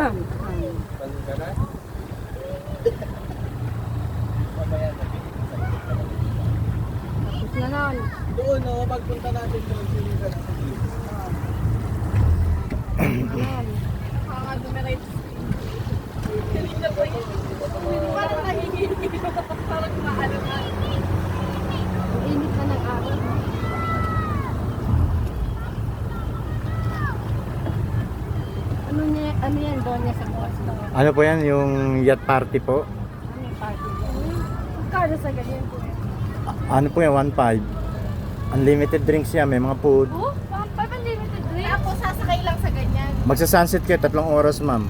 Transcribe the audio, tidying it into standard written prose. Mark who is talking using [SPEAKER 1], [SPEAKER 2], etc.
[SPEAKER 1] Pagod ka na? Mamaya na.
[SPEAKER 2] Tapos na nun.
[SPEAKER 1] Doon, no, pagpunta natin doon, sinin ka na sa gilid.
[SPEAKER 2] Ayan.
[SPEAKER 3] Nakaka-numerate. Kanina pa yun. Parang nahihigil. Parang maano na.
[SPEAKER 2] Ang init na ng araw. Ano yan doon niya sa bukas na?
[SPEAKER 4] Ano po yan? Yung yacht party po?
[SPEAKER 2] Ano yung party doon? Magkano sa ganyan po?
[SPEAKER 4] Ano po yan? 1.5. Unlimited drinks yan. May mga food.
[SPEAKER 3] Oh, 5 unlimited drink. Ako sasakay lang sa ganyan.
[SPEAKER 4] Magsa-sunset kayo. 3 oras, ma'am.